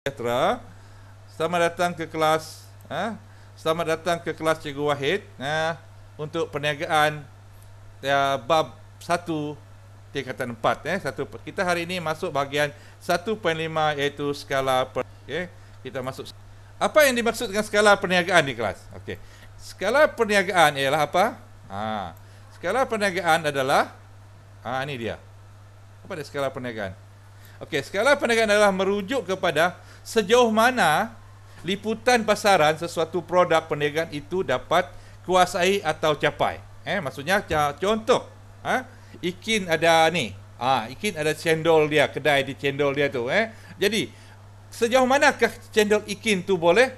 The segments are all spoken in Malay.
sejahtera. Selamat datang ke kelas Selamat datang ke kelas Cikgu Wahid untuk perniagaan bab 1 tingkatan 4 Kita hari ini masuk bahagian 1.5 iaitu skala kita masuk. Apa yang dimaksud dengan skala perniagaan di kelas? Skala perniagaan ialah apa? Skala perniagaan adalah ini dia. Apa dia skala perniagaan? Skala perniagaan adalah merujuk kepada sejauh mana liputan pasaran sesuatu produk perniagaan itu dapat kuasai atau capai. Maksudnya contoh, Ikin ada ni. Ikin ada cendol dia, kedai di cendol dia tu. Jadi sejauh manakah cendol Ikin tu boleh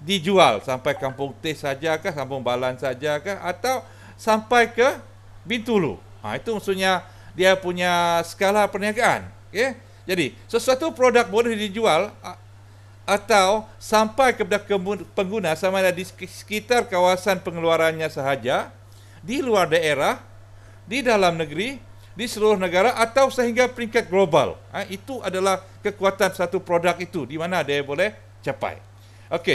dijual? Sampai Kampung Teh sajakah, Kampung Balan sajakah, atau sampai ke Bintulu? Itu maksudnya dia punya skala perniagaan. Jadi sesuatu produk boleh dijual atau sampai kepada pengguna sama ada di sekitar kawasan pengeluarannya sahaja, di luar daerah, di dalam negeri, di seluruh negara, atau sehingga peringkat global. Itu adalah kekuatan satu produk itu, di mana dia boleh capai.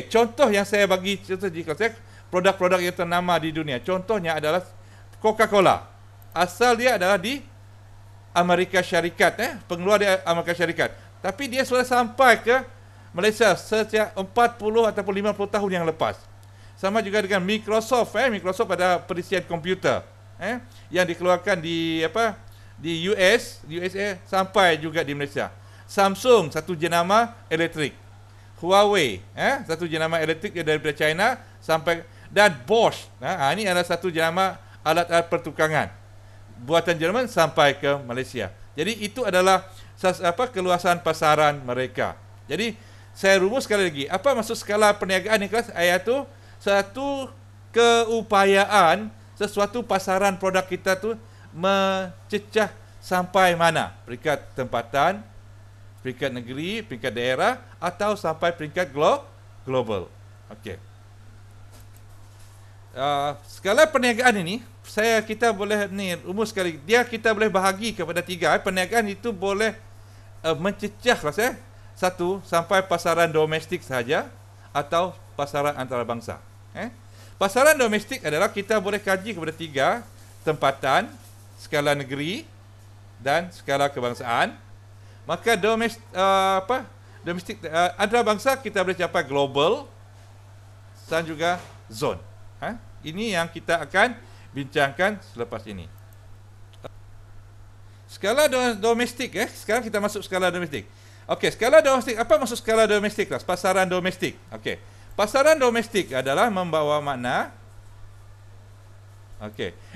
Contoh yang saya bagi contoh di kelas, produk-produk yang ternama di dunia. Contohnya adalah Coca-Cola. Asal dia adalah di Amerika Syarikat, pengeluar di Amerika Syarikat. Tapi dia sudah sampai ke Malaysia sejak 40 ataupun 50 tahun yang lepas. Sama juga dengan Microsoft. Microsoft ada perisian komputer yang dikeluarkan di USA sampai juga di Malaysia. Samsung satu jenama elektrik. Huawei satu jenama elektrik daripada China sampai, dan Bosch. Ini adalah satu jenama alat-alat pertukangan buatan Jerman sampai ke Malaysia. Jadi itu adalah keluasan pasaran mereka. Jadi saya rumus sekali lagi. Apa maksud skala perniagaan ni kelas? Iaitu satu keupayaan sesuatu pasaran produk kita tu mencecah sampai mana? Peringkat tempatan, peringkat negeri, peringkat daerah, atau sampai peringkat global. Skala perniagaan ini kita boleh rumus sekali. Kita boleh bahagi kepada 3. Perniagaan itu boleh mencecah kelas satu, sampai pasaran domestik sahaja atau pasaran antarabangsa. Pasaran domestik adalah kita boleh kaji kepada 3, tempatan, skala negeri dan skala kebangsaan. Maka domestik antarabangsa kita boleh capai global dan juga zone. Ini yang kita akan bincangkan selepas ini. Skala domestik. Sekarang kita masuk skala domestik. Skala domestik. Apa maksud skala domestik? Pasaran domestik. Pasaran domestik adalah membawa makna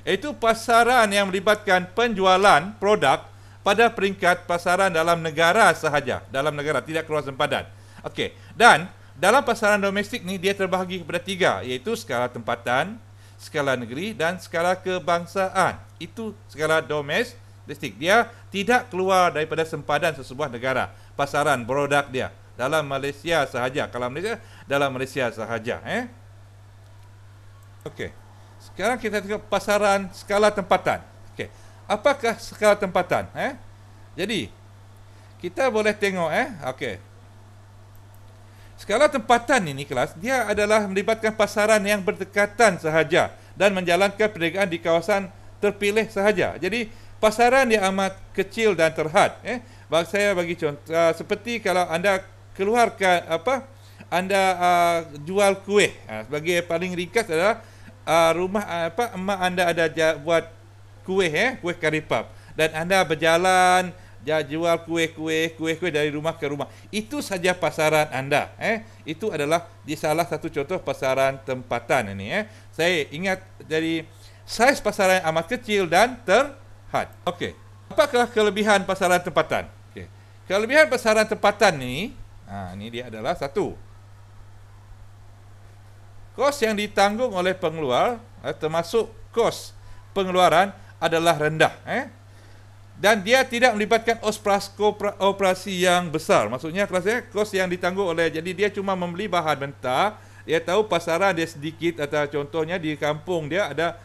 iaitu pasaran yang melibatkan penjualan produk pada peringkat pasaran dalam negara sahaja. Dalam negara, tidak keluar sempadan. Dan dalam pasaran domestik ni dia terbahagi kepada 3, iaitu skala tempatan, skala negeri dan skala kebangsaan. Itu skala domestik. Dia tidak keluar daripada sempadan sesebuah negara. Pasaran produk dia dalam Malaysia sahaja. Kalau Malaysia, dalam Malaysia sahaja. Sekarang kita tengok pasaran skala tempatan. Apakah skala tempatan? Jadi kita boleh tengok skala tempatan ini kelas, dia adalah melibatkan pasaran yang berdekatan sahaja dan menjalankan perniagaan di kawasan terpilih sahaja. Jadi pasaran dia amat kecil dan terhad. Saya bagi contoh, seperti kalau anda keluarkan anda jual kuih. Sebagai paling ringkas adalah rumah emak anda ada buat kuih, kuih karipap, dan anda berjalan jual kuih dari rumah ke rumah. Itu saja pasaran anda. Itu adalah di salah satu contoh pasaran tempatan ini. Saya ingat dari saiz pasaran yang amat kecil dan terhad. Apakah kelebihan pasaran tempatan? Kelebihan pasaran tempatan ini dia adalah 1. Kos yang ditanggung oleh pengeluar, termasuk kos pengeluaran, adalah rendah. Dan dia tidak melibatkan operasi yang besar. Maksudnya kos yang ditanggung oleh, jadi dia cuma membeli bahan mentah. Dia tahu pasaran dia sedikit, atau contohnya di kampung dia ada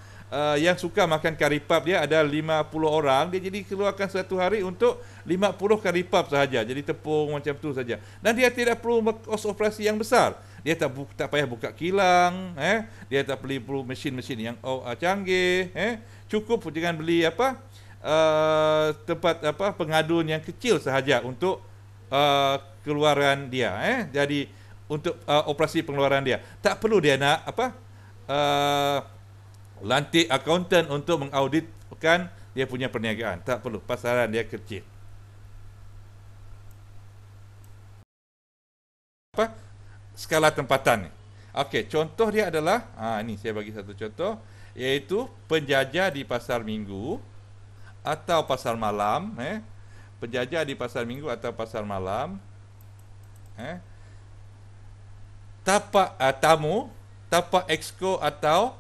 yang suka makan kari pap dia ada 50 orang, dia jadi keluarkan satu hari untuk 50 kari pap sahaja. Jadi tepung macam tu saja. Dan dia tidak perlu kos operasi yang besar. Dia tak payah buka kilang, dia tak perlu mesin-mesin yang canggih, cukup dengan beli tempat pengadun yang kecil sahaja untuk keluaran dia, jadi untuk operasi pengeluaran dia. Tak perlu dia nak lantik akuntan untuk mengauditkan dia punya perniagaan. Tak perlu, pasaran dia kecil. Skala tempatan ni. Okey, contoh dia adalah ini saya bagi satu contoh, iaitu penjajah di pasar minggu atau pasar malam, penjajah di pasar minggu atau pasar malam, tapak tamu, tapak exco atau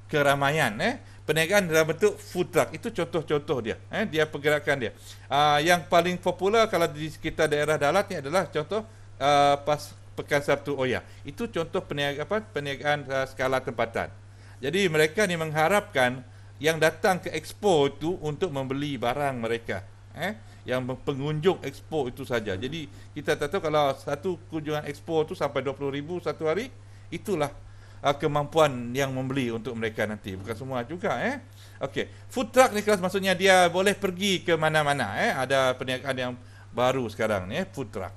keramaian, perniagaan dalam bentuk food truck. Itu contoh-contoh dia, dia pergerakan dia. Yang paling popular kalau di sekitar daerah Dalat ni adalah contoh Pekan Sabtu Oya. Itu contoh perniagaan skala tempatan. Jadi mereka ni mengharapkan yang datang ke expo itu untuk membeli barang mereka, yang pengunjung expo itu saja. Jadi kita tak tahu kalau satu kunjungan expo itu sampai 20,000 satu hari, itulah kemampuan yang membeli untuk mereka nanti. Bukan semua juga, Okey, food truck ni kelas maksudnya dia boleh pergi ke mana-mana, Ada perniagaan yang baru sekarang ni, food truck,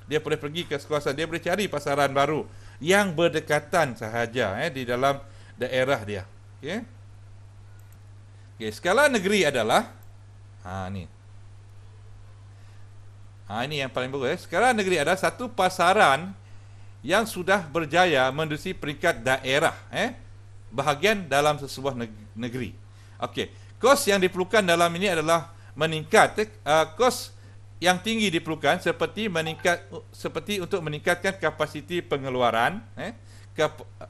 Dia boleh pergi ke kawasan, dia boleh cari pasaran baru yang berdekatan sahaja, di dalam daerah dia. Okey. Okey, skala negeri adalah ni. Ini yang paling bagus. Skala negeri adalah satu pasaran yang sudah berjaya menduduki peringkat daerah, bahagian dalam sesebuah negeri. Okey, kos yang diperlukan dalam ini adalah meningkat, kos yang tinggi diperlukan seperti untuk meningkatkan kapasiti pengeluaran,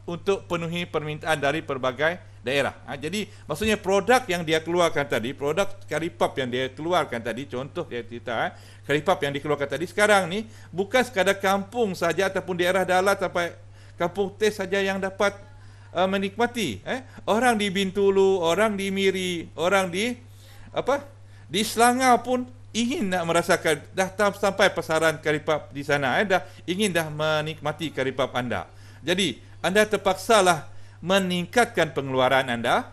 untuk penuhi permintaan dari pelbagai daerah. Jadi maksudnya produk yang dia keluarkan tadi, produk kari pap yang dia keluarkan tadi, contoh dia cerita, kari pap yang dikeluarkan tadi sekarang ni bukan sekadar kampung saja ataupun daerah Dalat sampai kampung Tes saja yang dapat menikmati. Orang di Bintulu, orang di Miri, orang di Selangor pun ingin nak merasakan, dah sampai pasaran kari pap di sana, ingin menikmati kari pap anda. Jadi anda terpaksalah meningkatkan pengeluaran anda,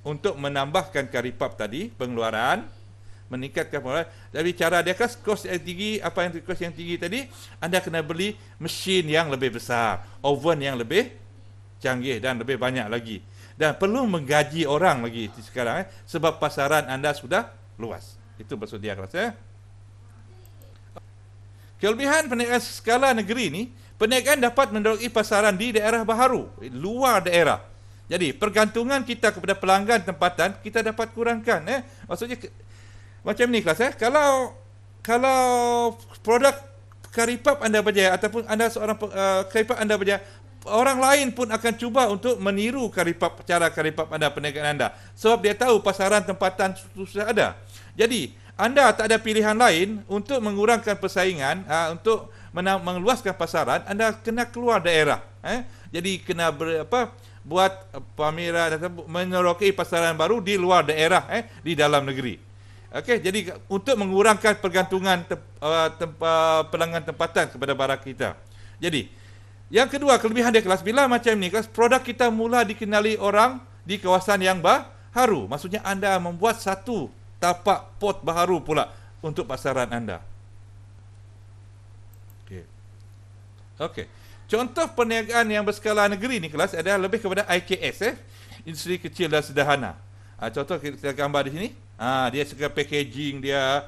untuk menambahkan kari pap tadi, pengeluaran, meningkatkan pengeluaran. Jadi cara dia kos yang tinggi, kos yang tinggi tadi, anda kena beli mesin yang lebih besar, oven yang lebih canggih dan lebih banyak lagi. Dan perlu menggaji orang lagi sekarang, sebab pasaran anda sudah luas. Itu maksud dia kelas, Kelebihan perniagaan skala negeri ni, perniagaan dapat menduduki pasaran di daerah baharu, luar daerah. Jadi pergantungan kita kepada pelanggan tempatan kita dapat kurangkan, Maksudnya macam ni kelas, Kalau produk kari pap anda berjaya ataupun anda seorang kari pap anda berjaya, orang lain pun akan cuba untuk meniru cara kari pap anda, perniagaan anda, sebab dia tahu pasaran tempatan sudah ada. Jadi anda tak ada pilihan lain untuk mengurangkan persaingan, untuk meluaskan pasaran, anda kena keluar daerah. Jadi kena buat pameran atau menerokai pasaran baru di luar daerah, di dalam negeri. Okey, jadi untuk mengurangkan pergantungan pelanggan tempatan kepada barang kita. Jadi yang kedua, kelebihan dia kelas, bila macam ni kelas, produk kita mula dikenali orang di kawasan yang baharu. Maksudnya anda membuat satu tapak pot baharu pula untuk pasaran anda. Okey. Contoh perniagaan yang berskala negeri ni kelas adalah lebih kepada IKS, industri kecil dan sederhana. Contoh kita gambar di sini. Dia segala packaging dia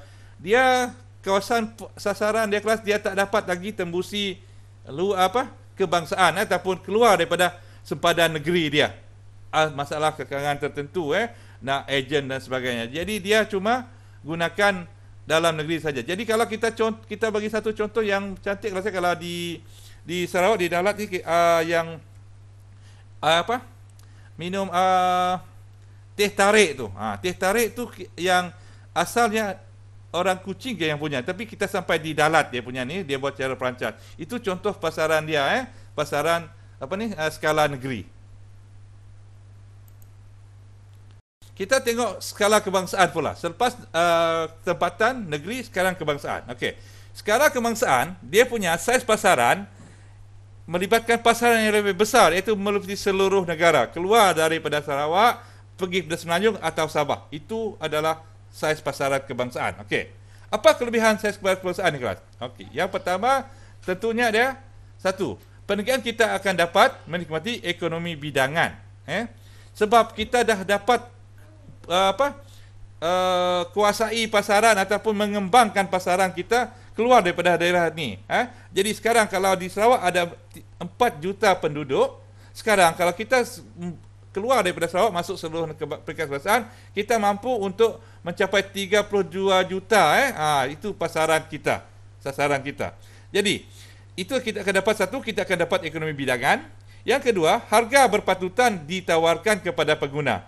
kawasan sasaran dia kelas, dia tak dapat lagi tembusi kebangsaan ataupun keluar daripada sempadan negeri dia. Masalah kekangan tertentu, nak ejen dan sebagainya. Jadi dia cuma gunakan dalam negeri saja. Jadi kalau kita bagi satu contoh yang cantik, rasa kalau di Sarawak, di Dalat ni, yang minum teh tarik tu. Teh tarik tu yang asalnya orang Kuching yang punya, tapi kita sampai di Dalat dia punya ni, dia buat cara perancangan. Itu contoh pasaran dia, pasaran skala negeri. kita tengok skala kebangsaan pula. Selepas tempatan, negeri, sekarang kebangsaan. Okey. Skala kebangsaan, dia punya saiz pasaran melibatkan pasaran yang lebih besar, iaitu meliputi seluruh negara. Keluar daripada Sarawak, pergi ke Semenanjung atau Sabah. Itu adalah saiz pasaran kebangsaan. Okey. Apa kelebihan saiz kebangsaan ni, kelas? Okey. Yang pertama, tentunya dia, satu, perniagaan kita akan dapat menikmati ekonomi bidangan. Sebab kita dah dapat kuasai pasaran ataupun mengembangkan pasaran kita keluar daripada daerah ni. Jadi sekarang kalau di Sarawak ada 4 juta penduduk, sekarang kalau kita keluar daripada Sarawak masuk seluruh peringkat kebangsaan, kita mampu untuk mencapai 32 juta. Itu pasaran kita, sasaran kita. Jadi itu kita akan dapat, satu, kita akan dapat ekonomi bidangan. Yang kedua, harga berpatutan ditawarkan kepada pengguna.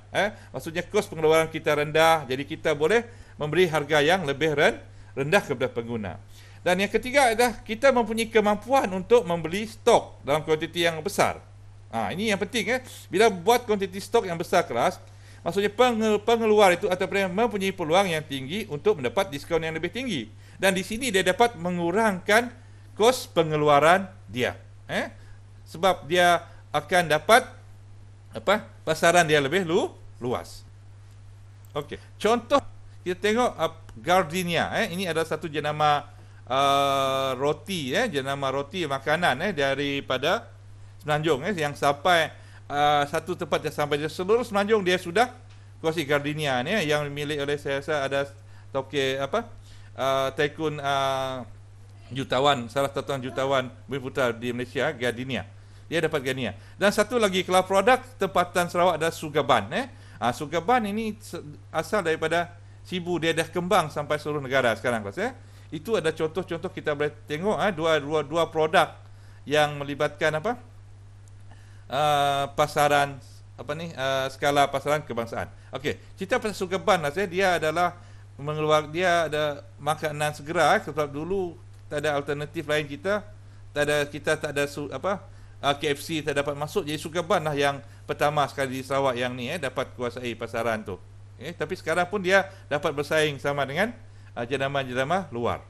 Maksudnya kos pengeluaran kita rendah, jadi kita boleh memberi harga yang lebih rendah kepada pengguna. Dan yang ketiga adalah kita mempunyai kemampuan untuk membeli stok dalam kuantiti yang besar. Ini yang penting. Bila buat kuantiti stok yang besar, kelas, maksudnya pengeluar itu ataupun mempunyai peluang yang tinggi untuk mendapat diskaun yang lebih tinggi. Dan di sini dia dapat mengurangkan kos pengeluaran dia. Sebab dia akan dapat pasaran dia lebih luas. Okey. Contoh kita tengok gardenia. Ini adalah satu jenama roti, jenama roti makanan daripada Semenanjung, yang sampai satu tempat yang sampai seluruh Semenanjung dia sudah kuasai gardenia ni, yang milik oleh, saya rasa ada toke tycoon jutawan, salah satu jutawan bumi putra di Malaysia, gardenia. Dia dapat gardenia. Dan satu lagi, kalau produk tempatan Sarawak adalah sugaban. Sugaban ini asal daripada Sibu, dia dah kembang sampai seluruh negara sekarang, kelas. Itu ada contoh-contoh kita boleh tengok dua produk yang melibatkan pasaran skala pasaran kebangsaan. Okey, cerita pasal sugaban lah, dia adalah dia ada makanan segera, sebab dulu tak ada alternatif lain, kita tak ada KFC tak dapat masuk, jadi sugaban lah yang pertama sekali di Sarawak yang ni dapat kuasai pasaran tu. Tapi sekarang pun dia dapat bersaing sama dengan jenama-jenama luar.